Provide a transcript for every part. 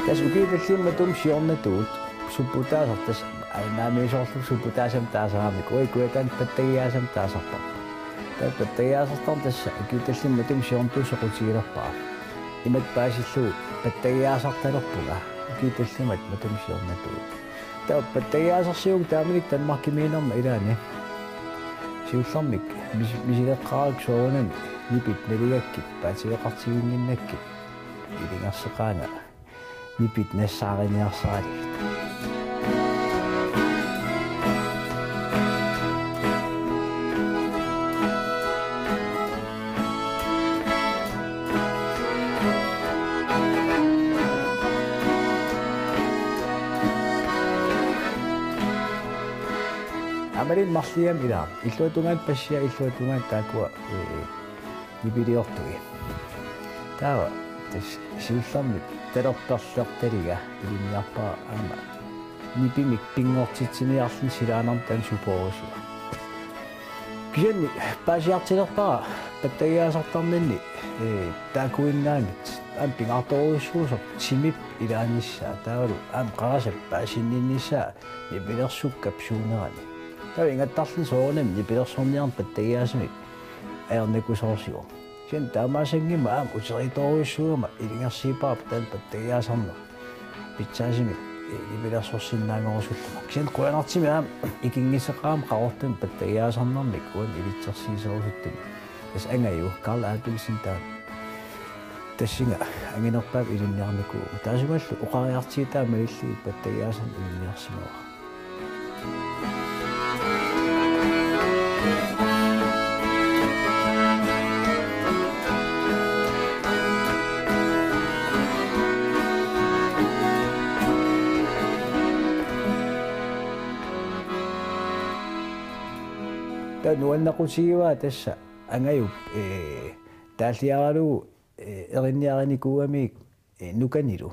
tässä ukiiteltiin tumsi onnetut suputaasartas naamisorlu suputaasam taasaamik oi kuetan pattagiaasam taasarpa pattagiaasartam tässä ukiiteltiin tumsi ontusoqutiilerpaa imat paasillu pattagiaasartalerpuga ukiitellimat tumsi onnetut taa pattagiaasarsiug taaminik tanmarkimiinerma ilaani siullarmik misileqqaarik soonami nipit naligakkit paatigeqartiguinninnakki ilingarseqaanga nipit nassaarinniarsaali Amarin marliam ila illuatungan passia illuatungan taakua nipiliortugi tawa tas siullarmik talerparlertaliga ilinniarpaa aama nipimik pingortitsiniarlun silaanarm tan suporusu kianni paasiartilerpaa pattagiaasartarnanni taakuinnaangit am pingartoruussuusor timip ilaanissaa taalu am qarasap paasinninnissaa nipilersukkap suunerani tawa ingattarlun soonam nipilersorniarn pattagiaasamik aernakusoorsigo sen taamaasangima am uteritoriussuuma ilingersiipaap tan pattagiaasarner pitsaasimik nipilersorsinnaangorusulluma sen quanartimi am ikingiseqaam qarortum pattagiaasarnermik uan ilitsersiiserusuttumi tas angaju Carl Abelsen taa tassinga anginerpaap ilinniarniku taasumallu uqariartiitaa malilli pattagiaasan ilinniarsimawa nuannaqutigiwa tassa angayup taalliaralu erinniarinikuuamik nukanilu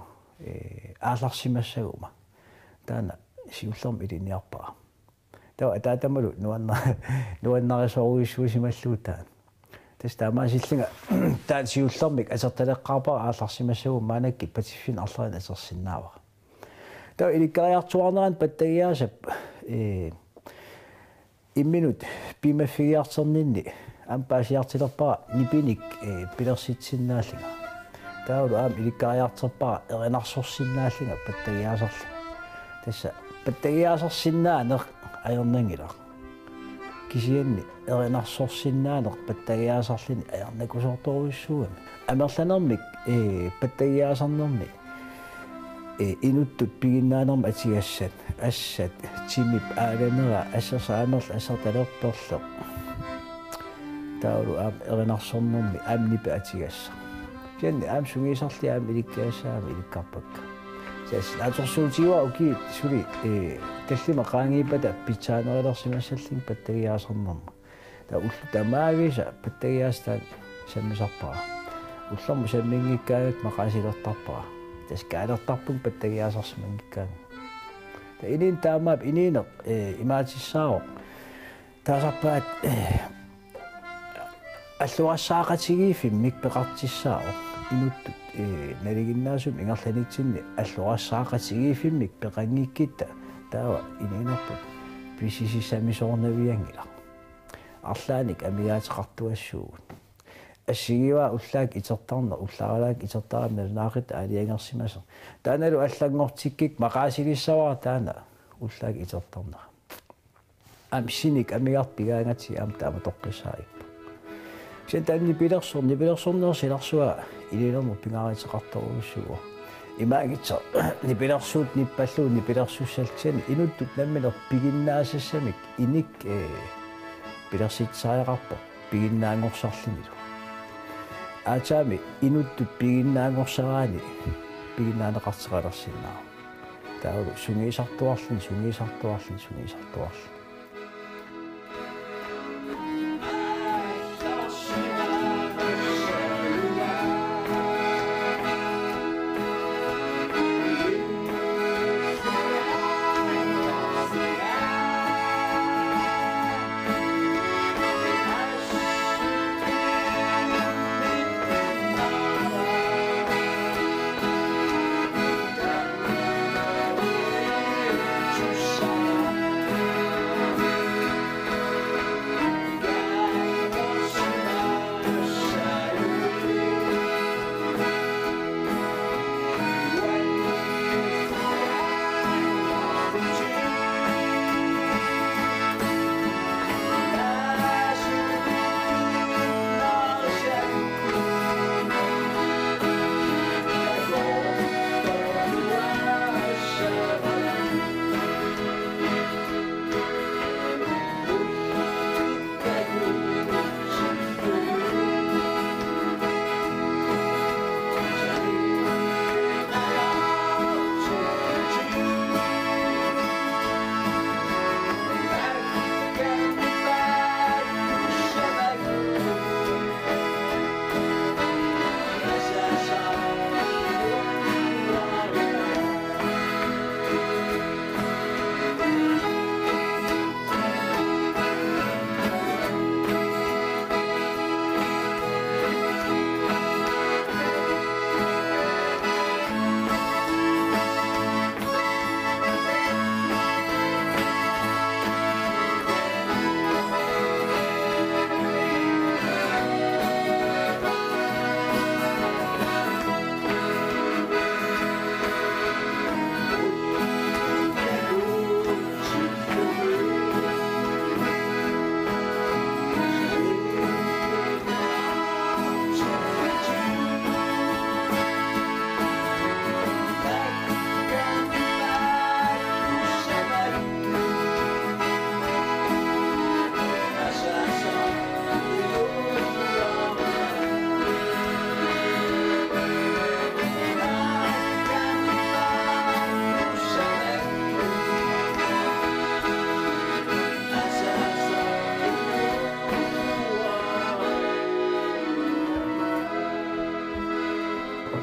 aallarsimassaguma taana siullerm ilinniarpaa tawa taatamalu nuannarisoruissuusimalluutaan tas taamaasillinga taan siullermik asertaleqqaarpaa aallarsimassagum maanakki patifin arlaran asersinnaava tawa ilikkariartuarneran pattagiaasap imminut pimafigiarterninni ampaasiartilerpaa nipinik pilersitsinnaallunga taulu aam ilikkariarterpaa erinarsorsinnaallunga pattagiaasarlu tassa pattagiaasarsinnaaneq ajernangila kisianni erinarsorsinnaaneq pattagiaasarluni ajernakusortoruissuugami amerlanermik pattagiaasarnermi inuttut piginnaanerma atigassat assat timip aalanera assersaamerl assertalerperleq taulu aam erinarsornermi aamnipa atigassa kianni aam sungiisarli aam ilikkaassaami ilikkarpakka sas aatorsuutiwa uki suli tallima qaangiipata pitsaanerilерсимассаллин pattagiaasarnerma ta ullu tamaagisa pattagiaastaan sammisarpara ullermu sammingikkaagat maqaasilertarpara tas kaalertarpun pattagiaasarsimangikkaanga ta inin taamaap iniineq imaatissaaro taasarpaat аллуассаақатигииффим микпеқартиссао инуттут налигиннаасум ингерланитсинни аллуассаақатигииффиммик пеқангиккитта таава ининерпут писисиссамисоорнавиангила арлааник амигаатеқартуассуугут ассигива уллаак итертарна уллааралаак итертарамна наақит аалиангерсимасо тааналу аллангортиккик мақаасилиссавара таана уллаак итертарна амсиник амигарпигаангати аам таама тоққисаай sen tanni pilersorner silarsuа илилерму пингааритеқарторуссугу имаагитсо нипилерсуут ниппаллуу нипилерсуссалтсани инуттут наммилер пигиннаасассамик иник пилерситсаариқарпо пигиннаангорсарлунилу аачаами инуттут пигиннаангорсараани пигиннаанеқартеқалерсиннаа таалу сунгисартуарлун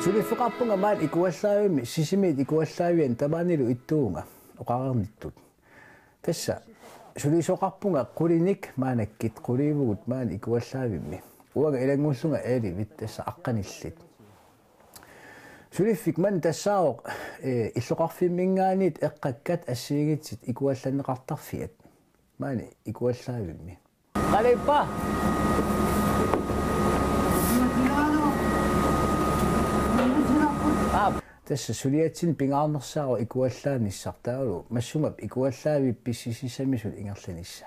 Sulifeqarpunga maat ikuallaavimi sisimiit ikuallaavian tamaanilu ittuunga oqaarnittut tassa sulisoqarpunga qulinik maanakkit quliivugut maan ikuallaavimmi uaga ilangulluga eelivit tassa aqqanillit sulifik man tassaaoq illoqarfimmingaaniit eqqakkat assiigitsit ikuallanneqartarfiat maani ikuallaavimmi qalippa tässä suliatsin pingaarnersaaro ikuallaanissartaalu massumap ikuallaavi pissisisamisut ingerlanissa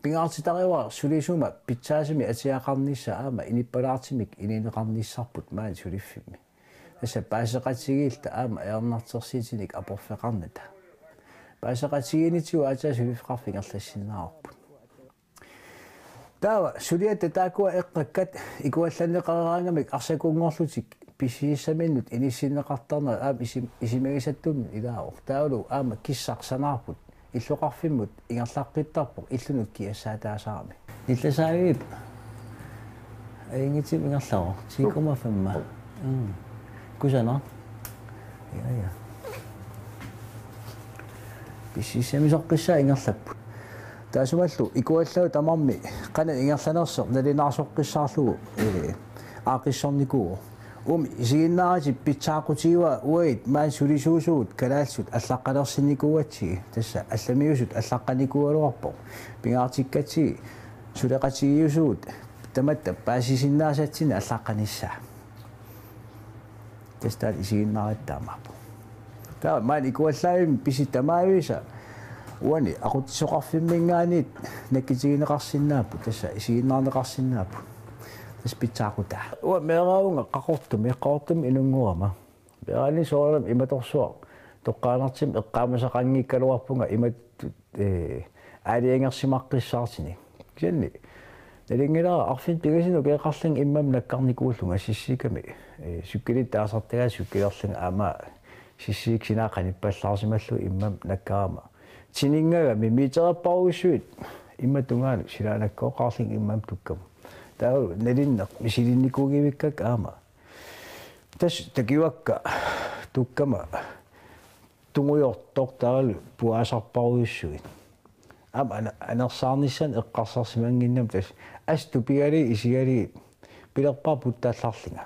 pingaartitariwa sulisuma pitsaasimi atiaqarnissa aama inippalaartimik inineqarnissarput maan suliffimmi tässä paaseqatigiilta aama eernartersiitinik aporfeqarnata paaseqatigiinitiu ataa sulifqarfingerlassinnaarput taawa suliatta taakua eqqakkat ikuallanneqaraangamik arsakungorlutik pisiisaminnut inissinneqartarna aam isimagisattum ilaaor taulu aama kissarsanarput illoqarfimmut ingerlaqqittarpoq illunut kiassaataasaarmi illasaagiip aingitsim ingerlaro 10,5 kusana ja pisiisamisoqqissaa ingerlapput taasumallu ikuallau tamarmi qana ingerlanerser nalinaarsoqqissaarlugu aaqissornikugu isiginnaarati pitsaaqutiwa uait maan sulisuusuut kalaalsut allaqalersinnikuuatsigi tassa allamiusut allaqqanikualuarpoq pingaartikkatsigi suleqatigiusuut tamatta paasisinnaasatsin allaqanissaa tastaa isiginnaarittaamaapo taa maan ikuallaavim pisittamaaviisa uani aquttisoqarfimmingaaniit nakkitigineqarsinnaappu tassa isiginnaarneqarsinnaappu spitsaquta wa meeraunga qaqortum inunguama beani sooram imatorsuaq toqqaanartim eqqaamasaqanngikkaluarpunga imat aaliangersimaqqissaartini kianni nalingilaa arfin pigasinu keeqarling immam nakkarnikuullunga sissikami sukkilit taasartagaa sukkilerling ama sissiik sinaaqanippallаарsimallu immam nakkaama tiningaga mimiterapparuissuit immatungaanu silaanakkoqarling immam tukkamu tau nelinna misilinnikugivikkak aama tas takiwakka tukkama tungujortoq taalu puasarparuissuit am anersaarnissan eqqarsarsimanginnam tas astupigali isigali pilerpaa puttaallarlinga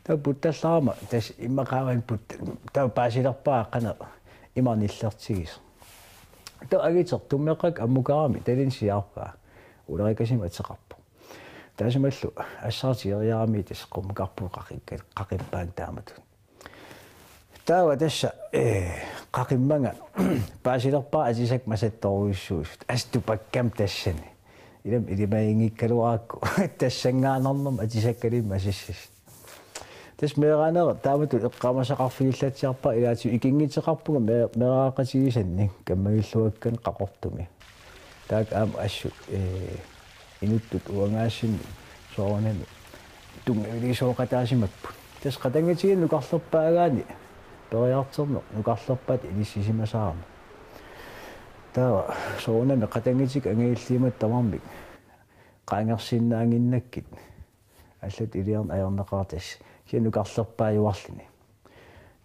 tau puttaallarama tas immaqaavan put tau paasilerpaa qana imarnillertigis tau agiter tummeqqak ammukaarami talinsiarpaa ulerikasima atseqarpa taasumallu assaartieriarami tas qumkarpu qaqippaan taamatut taawa tassa qaqimmanga paasilerpaa atisak masattoruissuusut astupakkam tassani ilam ilimaingikkaluaakku tassangaanarnam atisakkalim asissis tas meeraanera taamatut eqqaamasaqarfigillatiarpa ilaati ikingiteqarpuga meraaqatigisanni kammagilluakkan qaqortumi taak aam assu inuttut uangaassinni soornami tungavilisoqataasimapput tas qatangatigin nuqarlerpaagaani periarterneq nuqarlerpaat ilissisimasaarma taawa soornami qatangatig angailliimat tamarmik qaangersinnaanginnakkit аллат илиарн аярнеқартас кианукарлерпааюарлини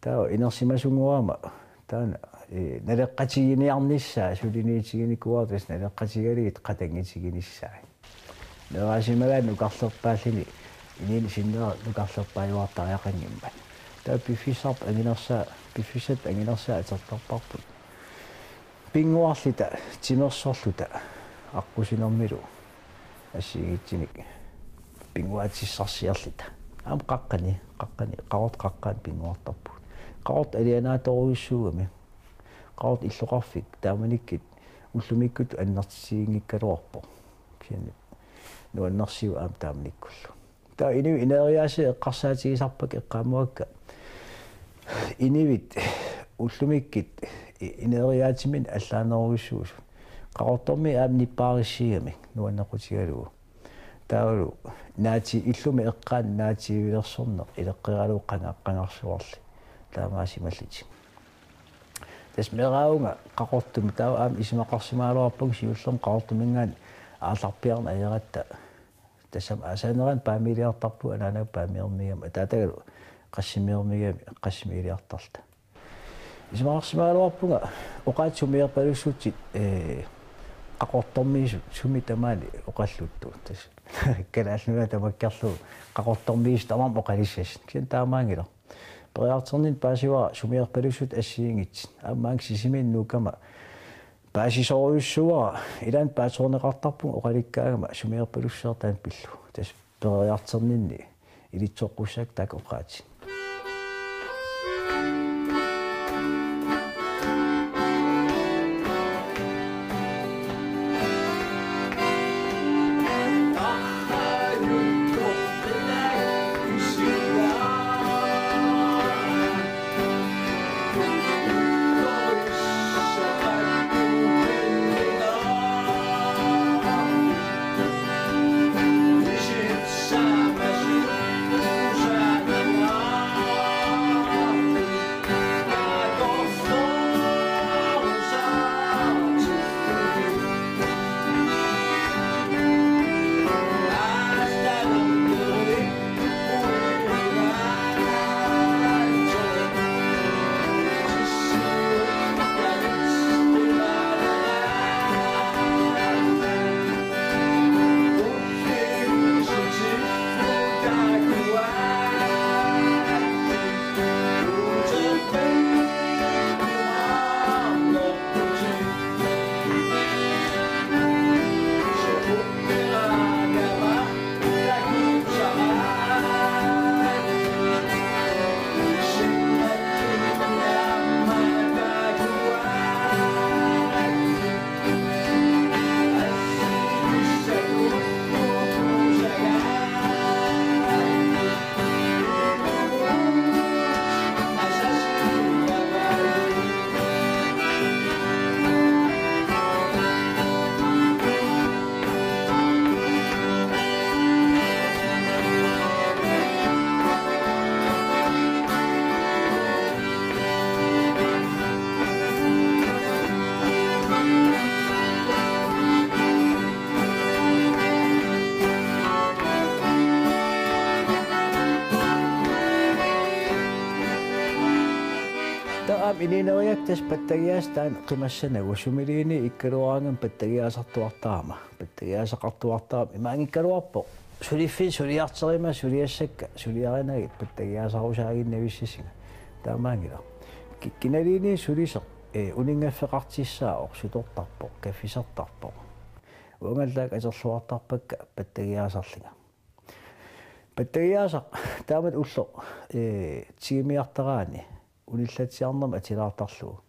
таа инерсимасунгуама таана налеққатигиниарниссаа сулиниитигиникуартас налеққатигалигит қатангитигиниссаа нерасимагаан нукарлерпааллини инини синнера нукарлерпааюартариақангимма таа пиффисарп агинерсаа пиффисат агинерсаа атертарпарпут пингуарлита тимерсорлута аққусинэрмилу ассигитсиник пингуатиссарсиарлита ам қаққани қарот қаққаат пингуартарпут қарот алианааторуиссуугами қарот иллоқарфик тааманиккит уллумиккут аннартисигингиккалуарпо киани нуаннарсиу аам тааманиккуллу таа инуи инериааси эққарсаатигисарпак эққаамуакка инивит уллумиккит инериаатимин аллаанеруиссуус қарорторми аам ниппаариссигами нуаннақутигалугу таалу наати иллуми эққаан наативилерсорнеқ илеққиралу қангааққангарсуарли таамаасималлити тас мераунга қақортуми таа аам исимақарсимаалуарпаг сиуллерм қақортумингаан аалларпиарна аератта тассам асаанеран паамилиартарпу анаанаа паамиермигама таатагалу qassimiермигами qassimiiliartarta исмаарсимаалуарпунга оқаатсумиерпалуссутсит qaqortormiisu sumi tamaali oqalluttu tas kalaallunga tamakkarlu qaqortormiisu tamam oqalissas kian taamaangila periarternin paasiwa sumierpalussut assiingit aammaang sisimin nuukama paasisoruussuwa ilan paatorneqartarpun oqalikkaagama sumierpalusseertaan pillu tas periarterninni ilitsoqqussak tak oqaati Inineriak tas pattagiastaan qimassanagu sumiliini ikkaluaangam pattagiasartuartaama pattagiasaqartuartaama imaangikkaluarpo suliffin suliarterima suliassakka suliarinagit pattagiasarusaaginnavissisiga taamaangila kinaliini suliseq uningaffeqartissaaq sutortarpo kaffisartarpo uangallaak aserluartarpakka pattagiasarlinga pattagiasaq taamat ullo tigimiartaraani unillatiarnerma atilaartarlugu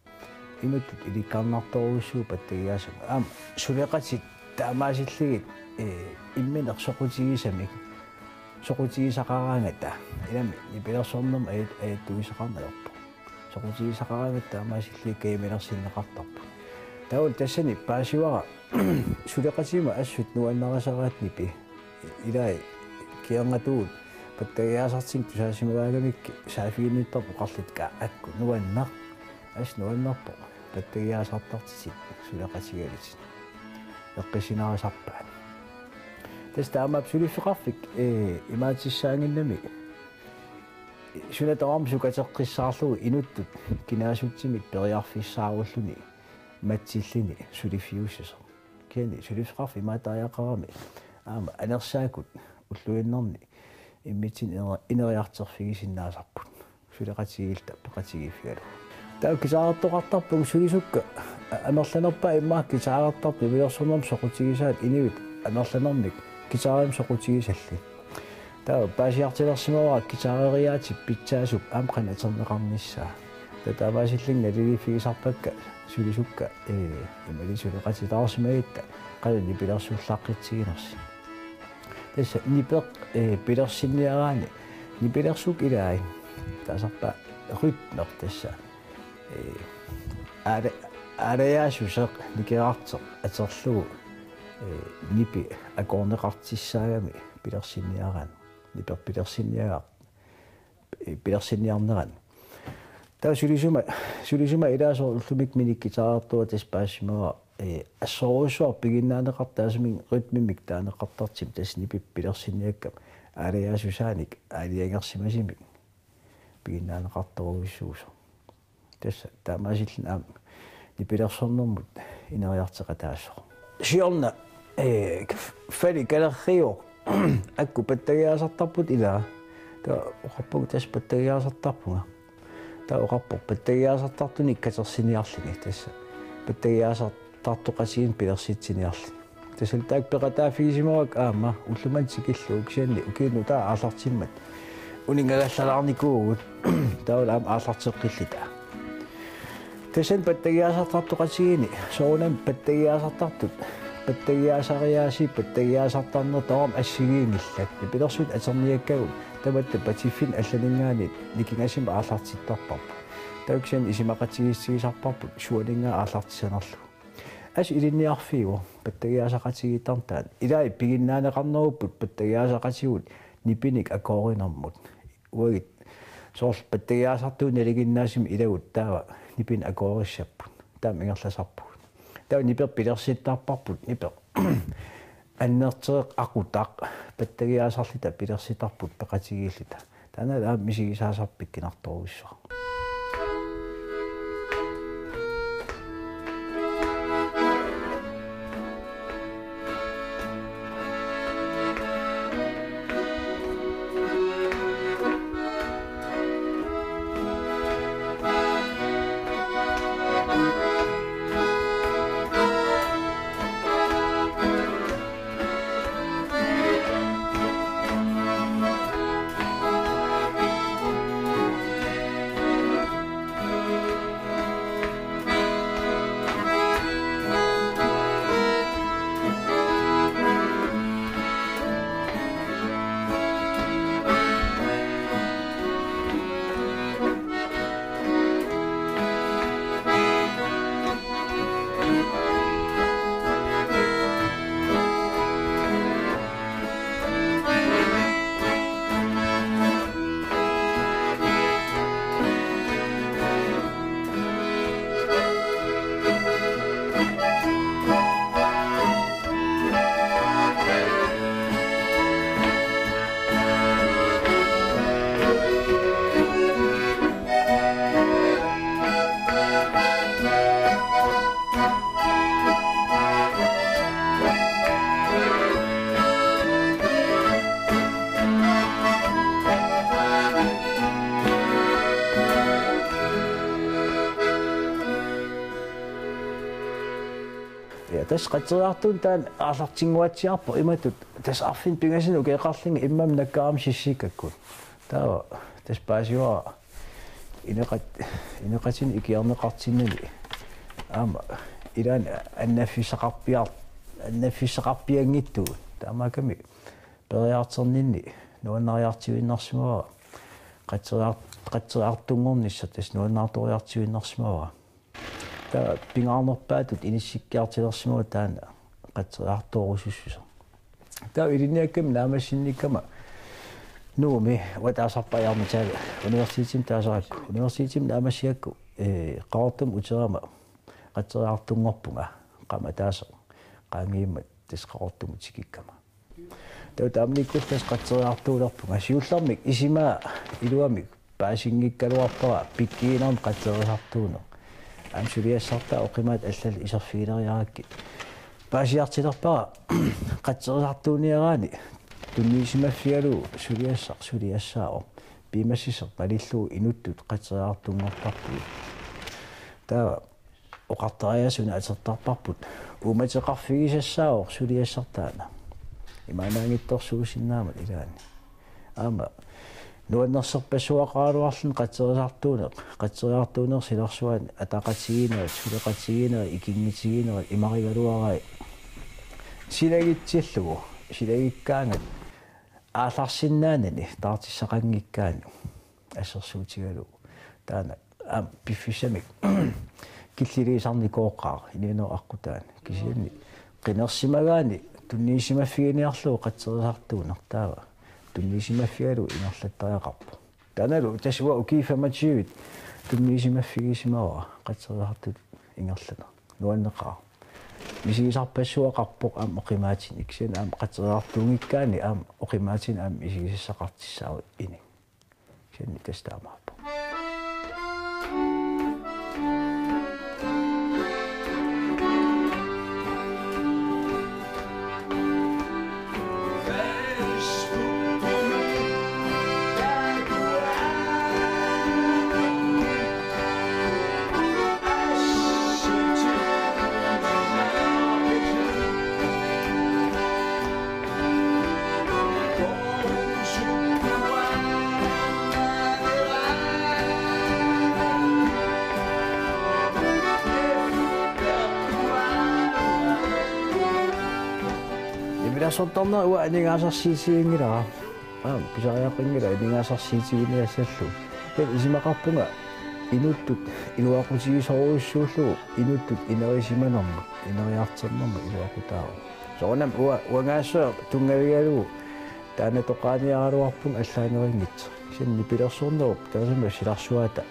inuttut ilikkaarnartoruussuu pattagiaasama aama suleqatit taamaasилligit immineq soqutigisamik soqutigisaqaraangata ilami nipilersornerma ayattugisaqarnalerpo soqutigisaqaraangat taamaasилligit kayimilersinneqartarpu taul tassani paasiwara suleqatima assut nuannarasaraatnipi ilai kiangatuut pattagiasartin tusaasimaagамикки саафигинниттарпу qарлитка акку нуаннар ас нуаннарпо pattagiasartartisit сулеқатигалит эққисинарисарпаа тестаамап сулиффеқарфик имаатиссаангиннами сунатаам сукатеққиссаарлугу инуттут кинаасутсимик периарфиссааруллуни матсиллини сулиффиуссасо кени сулиффеқарфи имаатааяқарами аама анерсаакут уллуиннерни иммитин инериартерфигисиннаасарпут сулеқатигилта пеқатигиффигалу таа кисаартоқартарпуг сулисукка амерланерпа иммаак кисаартарпу вилерсунерм соқутигисаат инивит амерланерник кисаарим соқутигисалли таа паасиартилерсимаваа кисаарериаати питсаасуп аамқан атернеқарниссаа татааваасиллин налилифигисарпакка сулисукка имали сулеқатилаарсимагитта қалани пилерсуллааққитсигинерси тасса нипеқ пилерсинниараани нипилерсук илаай таасарпа ритнер тасса ареяасусеқ никераартеқ атерлугу нипи акорнеқартиссаагами пилерсинниарaan нипер пилерсинниагаа пилерсинниарнеран таа сулисума илаасор уллумик миниккитаартуа тас паассимава ассоруусуар пигиннаанеқартаасумин ритмимик таанеқартартим тасни пиппилерсинниаккам аалиаасусааник аалиангерсимасимик пигиннаанеқарторуиссуусо тасса таамаасиллин аам нипилерсорнэрмут инериартеқа таассо сиорна фали калеррио акку паттагиаасартарпут илаа таа оқарпуг тас паттагиаасартарпунга таа оқарпуг паттагиаасартартуник катерсиниарлини тасса паттагиаасартартоқасиин пилерситсиниарли тасал таак пеқатаафигисимавак аама уллуман сикиллуук сианни укиину таа аалартиммат унингагаллалаарникуугут таул аама аалартеққиллита тасан паттагиаасартартоқасиини соонам паттагиаасартартут паттагиаасариааси паттагиаасартарнер тоорам ассигиингиллат пилерсут атерниаккагу таматта патиффин алланингаанит никингасима аалартиттарпарпу тауксан исимақатигиссигисарпарпут суалингаа аалартисанерлу ас илинниарфиу паттагиаасақатигиттартаат илаи пигиннаанеқарнеруппут паттагиаасақатигут нипиник акооринэрмут уагит соорл паттагиаасартуу налигиннаасим илагут таава нипин акоориссаппут таам ингерласарпут таа нипер пилерситтарпарпут нипер аннертереқ ақутақ паттагиаасарлита пилерситарпут пеқатигииллита таана аа мисигисаасарпик кинарторуиссуа тас qatserartuun taan аалартингуатсиарпо иматут тас арфин пингасину кеқарлинга иммам наккаарам сиссиккаккут таава тас паасиуа инеқатин икиарнеқартиннали аама илаан аннаффисақарпиангитту таамааками периартернинни нуаннариартивиннарсимава qatserartuнгорнисса тас нуаннаарториартивиннарсимава таа пингаарнерпаатут иниссиккиартилерсимуа таана qatserartorussussa таа илинниаккам наамассинниккама нууми ватаасарпаярми таага университетим таасаракку университетим наамассиакку qaortum утерама qatserartunngorpunga qama taasa qaangiimmat тас qaortum тикиккама таа таамниккултас qatserartuulerpunga сиуллармик исимаа илуамик паасингиккалуарпара пиккиинерм qatserartuuner амсулиассартаа оқимаат аллал исерфигилериаракки паасиартилерпара qatserartuuniaraani тунниисимаффигалу сулиассаао пимассисер палиллуу инуттут qatserartunngorparpu таа оқартариасуна атертарпарпут уматеқарфигисассаао сулиассартаана имаанаангитторсуусиннаамат илаани аама нуаннерсерпассуақаалуарлун qatserartuuner силерсуан атақатигинерат сулеқатигинерат икингитигинерат имаригалуарай силагитсиллугу силагиккаангат ааларсиннаанани таартиссақангиккаани ассерсуутигалу таана пиффисамик киллилисарникооққаа ининоо аққутаани кисианни қинерсимагаани тунниисимаффигиниарлуу qatserartuuner таава тунниисимаффигалу инерлаттариақарпу таналу тасуа укифаматсиуит тунниисимаффигисимава qatserartut ингерлана нуаннеқаа мисигисарпассуақарпоқ аама оқимаатин иксиан аама қатериартуунгиккаани аама оқимаатин аама мисигиссақартиссаавут ини кианни тастаамааппо Sotorna uwa aningaasarsiitigiнгилара писариаққингила аningaasarsiитигиниассаллу тэн исимақарпунга инуттут илуақутигисоруйуссууллу инуттут инерисиманерма инериартернерма илуақутаава соонам уа уангаассаа тунгавигалу таана тоқааниаралуарпун аллаанерингит синни пилерсуурнеруп таасама силарсуата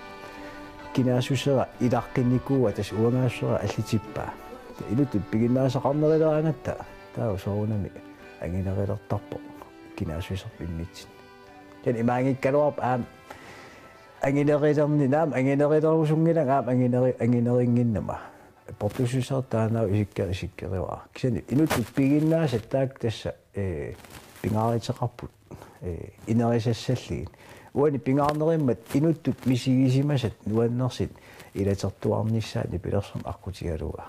кинаасусера илаққинникууа тас уангаассера аллитиппаа инуттут пигиннаасақарнерилераангатта таа соонами ангинерилертарпо кинаасуисерпиннитсин тэн имаангиккалуарп аам ангинерилерни наам ангинерилерусунгилан аам ангинерингиннама портусусертаанаа исиккериуа кисани инуттут пигиннаасат таак тасса пингааритеқарпут инерисассаллигин уани пингаарнериммат инуттут мисигисимасат нуаннерсит илатертуарниссаани пилерсум аққутигалуа